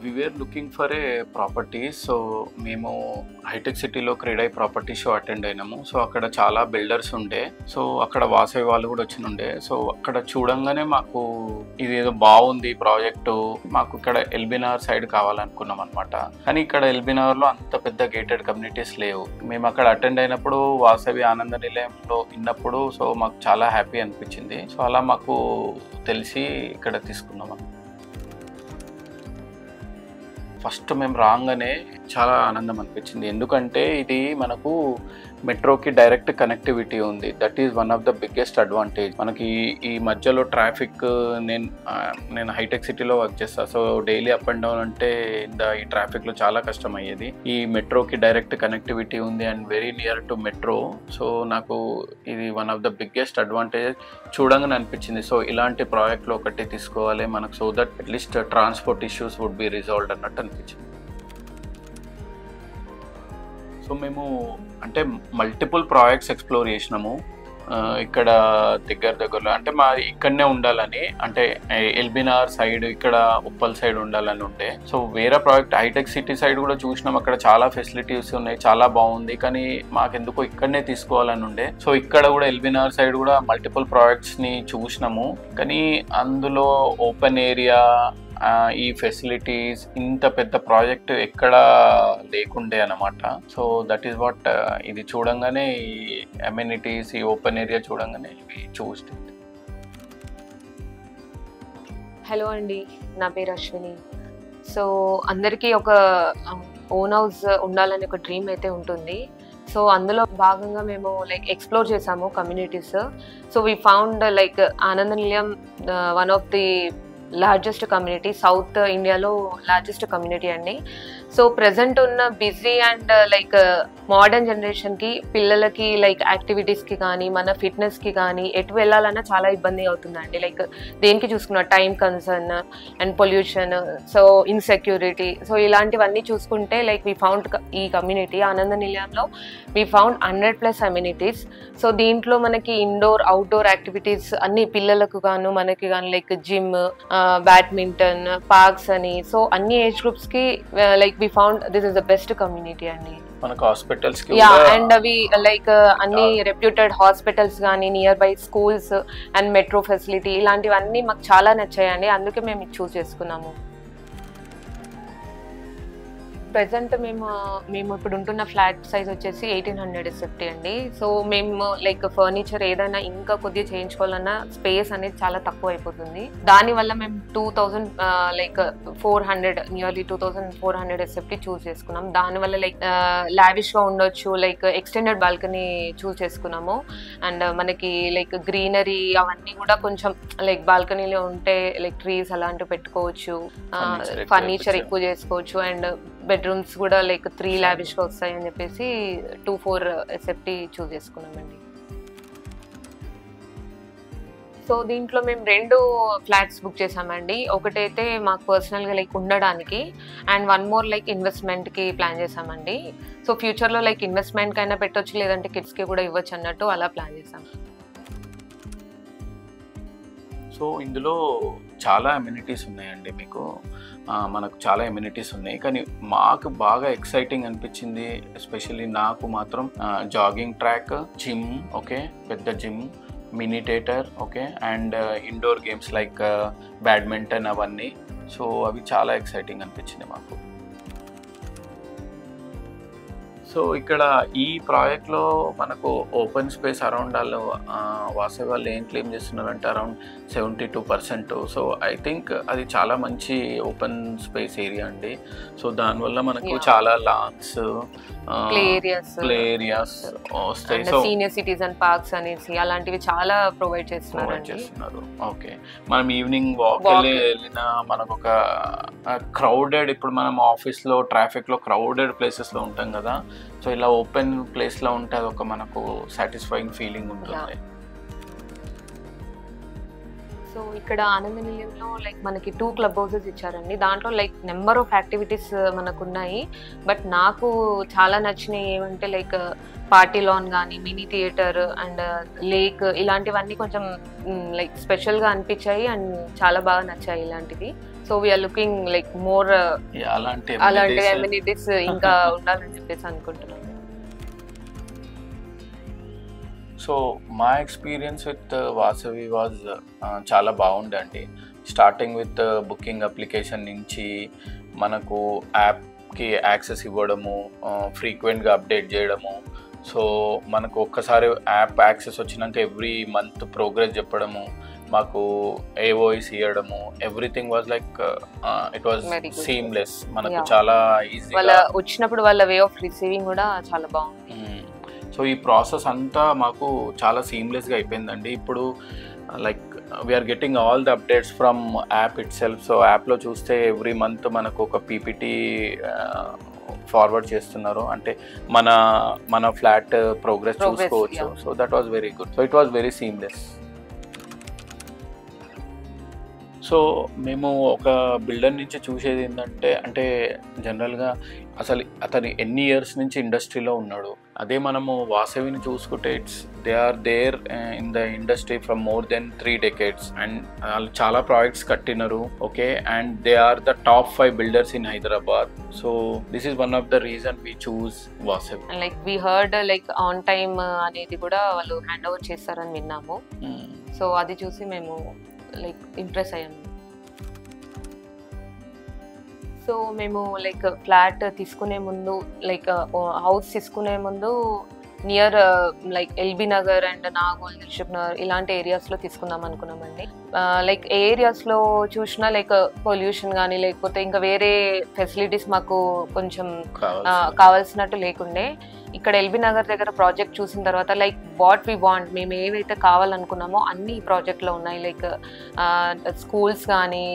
We were looking for a property. So మేము hitech సిటీలో CREDAI property show attend అయినాము. So అక్కడ చాలా బిల్డర్స్ ఉండే, సో అక్కడ వాసవి వాళ్ళు కూడా వచ్చినుండే. సో అక్కడ చూడంగానే మాకు ఇది ఏదో బాగుంది ప్రాజెక్టు, మాకు ఇక్కడ ఎల్బీనగర్ సైడ్ కావాలనుకున్నాం అనమాట. కానీ ఇక్కడ ఎల్బీనగర్లో అంత పెద్ద గేటెడ్ కమ్యూనిటీస్ లేవు. మేము అక్కడ అటెండ్ అయినప్పుడు వాసవి ఆనంద నిలయంలో విన్నప్పుడు సో మాకు చాలా హ్యాపీ అనిపించింది. సో అలా మాకు తెలిసి ఇక్కడ తీసుకున్నాం. ఫస్ట్ మేము రాగానే చాలా ఆనందం అనిపించింది, ఎందుకంటే ఇది మనకు మెట్రోకి డైరెక్ట్ కనెక్టివిటీ ఉంది. That is one of the biggest advantage. మనకి ఈ మధ్యలో ట్రాఫిక్, నేను హైటెక్ సిటీలో వర్క్ చేస్తాను. So daily up and down అంటే ఈ ట్రాఫిక్లో చాలా కష్టం అయ్యేది. ఈ మెట్రోకి డైరెక్ట్ కనెక్టివిటీ ఉంది and very near to metro. So నాకు ఇది one of the biggest advantage చూడంగానే అనిపించింది. సో ఇలాంటి ప్రాజెక్ట్లో ఒకటి తీసుకోవాలి మనకు, so that at least transport issues would be resolved అన్నట్టు అనిపించింది. సో మేము అంటే మల్టిపుల్ ప్రాజెక్ట్స్ ఎక్స్ప్లోర్ చేసినాము ఇక్కడ దగ్గరలో. అంటే మా ఇక్కడనే ఉండాలని, అంటే ఎల్బీనగర్ సైడ్, ఇక్కడ ఉప్పల్ సైడ్ ఉండాలని ఉంటే. సో వేరే ప్రాజెక్ట్ హైటెక్ సిటీ సైడ్ కూడా చూసినాం, అక్కడ చాలా ఫెసిలిటీస్ ఉన్నాయి, చాలా బాగుంది. కానీ మాకెందుకో ఇక్కడనే తీసుకోవాలని ఉండే. సో ఇక్కడ కూడా ఎల్బీనగర్ సైడ్ కూడా మల్టిపుల్ ప్రాజెక్ట్స్ని చూసినాము, కానీ అందులో ఓపెన్ ఏరియా, ఈ ఫెసిలిటీస్, ఇంత పెద్ద ప్రాజెక్ట్ ఎక్కడ లేకుండే అన్నమాట. సో దట్ ఈస్ వాట్ ఇది చూడంగానే, ఈ అమ్యూనిటీస్, ఈ ఓపెన్ ఏరియా చూడంగానే ఇవి చూస్తే. హలో అండి, నా పేరు అశ్విని. సో అందరికీ ఒక ఓన్ హౌస్ ఉండాలని ఒక డ్రీమ్ అయితే ఉంటుంది. సో అందులో భాగంగా మేము ఎక్స్ప్లోర్ చేసాము కమ్యూనిటీస్. సో వీ ఫౌండ్ ఆనంద నిలయం one of the largest community, south ఇండియాలో లార్జెస్ట్ కమ్యూనిటీ అండి. సో ప్రజెంట్ ఉన్న బిజీ అండ్ మోడర్న్ జనరేషన్కి, పిల్లలకి యాక్టివిటీస్కి కానీ, మన ఫిట్నెస్కి కానీ ఎటు వెళ్ళాలన్నా చాలా ఇబ్బంది అవుతుందండి. దేనికి చూసుకున్న time concern and pollution, so insecurity, so ఇలాంటివన్నీ చూసుకుంటే వీ ఫౌండ్ ఈ కమ్యూనిటీ ఆనంద నిలయంలో వీ ఫౌండ్ 100+ అమ్యూనిటీస్. సో దీంట్లో మనకి ఇండోర్, అవుట్డోర్ యాక్టివిటీస్ అన్ని పిల్లలకు గాను, మనకి కానీ జిమ్, బ్యాడ్మింటన్, పార్క్స్ అని, సో అన్ని ఏజ్ గ్రూప్స్ కి we found this is the best community అండి. మనకు హాస్పిటల్స్ కి అండ్ అవి అన్ని రెప్యూటెడ్ హాస్పిటల్స్ కానీ, near by schools and metro facility, ఇలాంటివన్నీ మాకు చాలా నచ్చాయండి. అందుకే మేము ఇది చూస్ చేసుకున్నాము. ప్రెజెంట్ మేము ఇప్పుడు ఉంటున్న ఫ్లాట్ సైజ్ వచ్చేసి 1800 SFT అండి. సో మేము ఫర్నిచర్ ఏదైనా ఇంకా కొద్దిగా చేయించుకోవాలన్నా స్పేస్ అనేది చాలా తక్కువ అయిపోతుంది. దానివల్ల మేము 2400 నియర్లీ 2400 SFT చూస్ చేసుకున్నాం. దానివల్ల లావిష్ గా ఉండొచ్చు, ఎక్స్టెండెడ్ బాల్కనీ చూస్ చేసుకున్నాము. అండ్ మనకి గ్రీనరీ అవన్నీ కూడా కొంచెం బాల్కనీలో ఉంటే ట్రీస్ అలాంటివి పెట్టుకోవచ్చు, ఫర్నిచర్ ఎక్కువ చేసుకోవచ్చు. అండ్ బెడ్రూమ్స్ కూడా 3 లావిష్ గా వస్తాయి అని చెప్పేసి 24 SFT చూస్ చేసుకున్నామండి. సో దీంట్లో మేము 2 ఫ్లాట్స్ బుక్ చేసామండి. ఒకటైతే మాకు పర్సనల్గా ఉండడానికి, అండ్ 1 more ఇన్వెస్ట్మెంట్కి ప్లాన్ చేసామండి. సో ఫ్యూచర్లో ఇన్వెస్ట్మెంట్కి అయినా పెట్టవచ్చు, లేదంటే కిడ్స్కి కూడా ఇవ్వచ్చు అన్నట్టు అలా ప్లాన్ చేసాం. సో ఇందులో చాలా అమ్యూనిటీస్ ఉన్నాయండి. మనకు చాలా అమ్యూనిటీస్ ఉన్నాయి, కానీ మాకు బాగా ఎక్సైటింగ్ అనిపించింది, ఎస్పెషల్లీ నాకు మాత్రం జాగింగ్ ట్రాక్, జిమ్, ఓకే, పెద్ద gym, mini theatre, okay, and indoor games badminton అవన్నీ. సో అవి చాలా ఎక్సైటింగ్ అనిపించింది మాకు. సో ఇక్కడ ఈ ప్రాజెక్ట్లో మనకు ఓపెన్ స్పేస్ అరౌండ్ వాసవి వాళ్ళు ఏం క్లెయిమ్ చేస్తున్నారంటే అరౌండ్ 72%. సో ఐ థింక్ అది చాలా మంచి ఓపెన్ స్పేస్ ఏరియా అండి. సో దానివల్ల మనకు చాలా లాన్స్, ప్లే ఏరియాస్ వస్తాయి. సో సీనియర్ సిటిజన్ పార్క్స్ అనేసి అలాంటివి చాలా ప్రొవైడ్ చేస్తున్నారు. ఓకే, మనం ఈవినింగ్ వాక్ వెళ్ళినా మనకు ఒక క్రౌడెడ్, ఇప్పుడు మనం ఆఫీస్లో ట్రాఫిక్లో క్రౌడెడ్ ప్లేసెస్లో ఉంటాం కదా, సో ఇలా ఓపెన్ ప్లేస్లో ఉంటే అది ఒక మనకు సాటిస్ఫైయింగ్ ఫీలింగ్ ఉంటుంది. సో ఇక్కడ ఆనంద నిలయంలో లైక్ మనకి 2 క్లబ్ హౌసెస్ ఇచ్చారండి. దాంట్లో లైక్ నెంబర్ ఆఫ్ యాక్టివిటీస్ మనకు ఉన్నాయి. బట్ నాకు చాలా నచ్చినవి ఏమంటే లైక్ పార్టీ లాన్ కానీ, మినీ థియేటర్ అండ్ లేక్, ఇలాంటివన్నీ కొంచెం లైక్ స్పెషల్గా అనిపించాయి అండ్ చాలా బాగా నచ్చాయి ఇలాంటివి. So we're looking like more అలాంటి అమ్యూనిటీస్ ఇంకా ఉండాలని చెప్పేసి అనుకుంటున్నాను. సో మా ఎక్స్పీరియన్స్ విత్ వాసవి వాజ్ చాలా బాగుందండి. స్టార్టింగ్ విత్ బుకింగ్ అప్లికేషన్ నుంచి మనకు యాప్కి యాక్సెస్ ఇవ్వడము, ఫ్రీక్వెంట్గా అప్డేట్ చేయడము. సో మనకు ఒక్కసారి యాప్ యాక్సెస్ వచ్చినాక ఎవ్రీ మంత్ ప్రోగ్రెస్ చెప్పడము, మాకు ఏఓయిస్ ఇవ్వడము, everything was like it was seamless. మనకు చాలా ఈజీ వచ్చినప్పుడు వాళ్ళ వే ఆఫ్ రిసీవింగ్ కూడా చాలా బాగుంది. సో ఈ ప్రాసెస్ అంతా మాకు చాలా సీమ్లెస్గా అయిపోయిందండి. ఇప్పుడు like we're getting all the updates from app itself. So యాప్లో చూస్తే ఎవ్రీ మంత్ మనకు ఒక పీపీటీ ఫార్వర్డ్ చేస్తున్నారు, అంటే మన ఫ్లాట్ ప్రోగ్రెస్ చూసుకోవచ్చు. So that was very good. So it was very seamless. So మేము ఒక బిల్డర్ నుంచి చూసేది ఏంటంటే, అంటే జనరల్గా అసలు అతను ఎన్ని ఇయర్స్ నుంచి ఇండస్ట్రీలో ఉన్నాడు. అదే మనము వాసవిని చూసుకుంటే they are there in the industry from more than 3 decades and వాళ్ళు చాలా ప్రాజెక్ట్స్ కట్టినారు. Okay, and they are the top 5 builders in Hyderabad. So this is one of the reason we choose Vasavi. Like we heard like on time అనేది కూడా వాళ్ళు hand over చేస్తారని విన్నాము. So అది చూసి మేము లైక్ ఇంప్రెస్ అయ్యాము. సో మేము లైక్ ఫ్లాట్ తీసుకునే ముందు, లైక్ హౌస్ తీసుకునే ముందు near like LB Nagar and Nagole, Dilsukh Nagar ఇలాంటి ఏరియాస్లో తీసుకుందాం అనుకున్నామండి. లైక్ ఏ ఏరియాస్లో చూసినా లైక్ పొల్యూషన్ కానీ లేకపోతే ఇంకా వేరే ఫెసిలిటీస్ మాకు కొంచెం కావాల్సినట్టు లేకుండే. ఇక్కడ ఎల్బీ నగర్ దగ్గర ప్రాజెక్ట్ చూసిన తర్వాత లైక్ వాట్ వి వాంట్, మేము ఏవైతే కావాలనుకున్నామో అన్ని ఈ ప్రాజెక్ట్లో ఉన్నాయి. లైక్ స్కూల్స్ కానీ,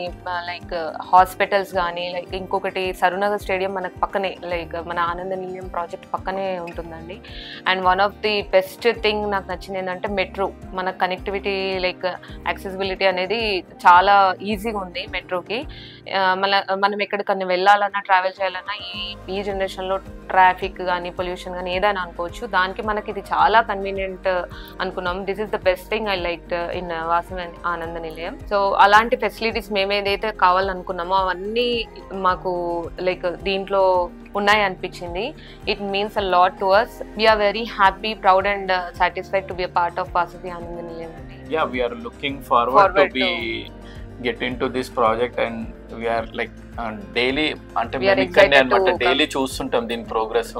లైక్ హాస్పిటల్స్ కానీ, లైక్ ఇంకొకటి సరూనగర్ స్టేడియం మనకు పక్కనే, లైక్ మన ఆనంద నిలయం ప్రాజెక్ట్ పక్కనే ఉంటుందండి. And one of the best thing నాకు నచ్చింది ఏంటంటే మెట్రో. మన కనెక్టివిటీ లైక్ యాక్సెసిబిలిటీ అనేది చాలా ఈజీగా ఉంది మెట్రోకి. మనం ఎక్కడికన్నా వెళ్ళాలన్నా, ట్రావెల్ చేయాలన్నా ఈ జనరేషన్లో ట్రాఫిక్ కానీ, పొల్యూషన్ కానీ ఏదైనా అనుకోవచ్చు, దానికి మనకి ఇది చాలా కన్వీనియంట్ అనుకున్నాం. This is the best thing I like in Vasavi Ananda నిలయం. సో అలాంటి ఫెసిలిటీస్ మేము ఏదైతే కావాలనుకున్నామో అవన్నీ మాకు లైక్ దీంట్లో ఉన్నాయి అనిపించింది. It means a lot to us. We're very happy, proud and satisfied to be a part of Vasavi Ananda Nilayam. Yeah, we are looking forward to be get into this project and we are like daily అంటే మేము ఇక్కడనే అన్నమాట daily చూస్తుంటాం దీని progress.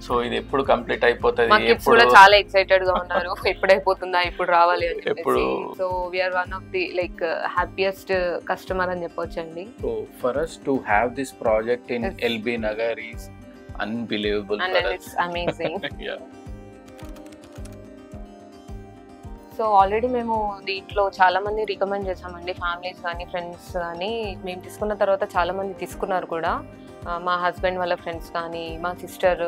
So ఇది ఎప్పుడు complete అయిపోతుంది, ఎప్పుడు చాలా ఎక్సైటెడ్ గా ఉన్నారు ఎప్పుడు అయిపోతుందా, ఎప్పుడు రావాలి అని చెప్పేసి. So we are one of the like happiest customer అని చెప్పొచ్చండి. So for us to have this project in LB Nagar is unbelievable and for us. It's amazing. Yeah. So already మేము దీంట్లో చాలా మంది రికమెండ్ చేసామండి, ఫ్యామిలీస్ కానీ, friends కానీ. మేము తీసుకున్న తర్వాత చాలా మంది తీసుకున్నారు కూడా. మా హస్బెండ్ వాళ్ళ ఫ్రెండ్స్ కానీ, మా సిస్టర్,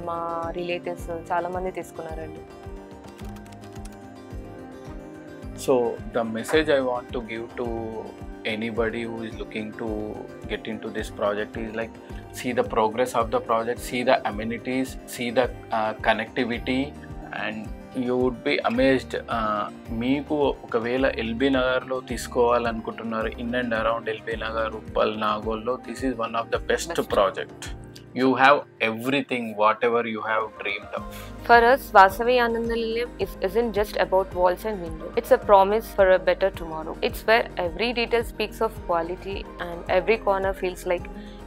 మా రిలేటివ్స్ చాలా మంది తీసుకున్నారండి. So the message I want to give to anybody who is looking to get into this project is like, see the progress of the project, see the amenities, see the connectivity, and you would be amazed. మీకు ఒకవేళ LB నగర్లో తీసుకోవాలనుకుంటున్నారు, in and around LB Nagar, Uppal, నాగోల్లో, this is one of the best project. You have everything, whatever you have dreamed of. For us, Vasavi Ananda Nilayam isn't just about walls and windows. It's a promise for a better tomorrow. It's where every detail speaks of quality and every corner feels like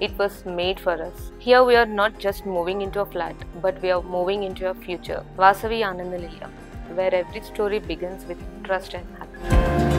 it was made for us. Here we are not just moving into a flat, but we are moving into a future. Vasavi Ananda Nilayam, where every story begins with trust and happiness.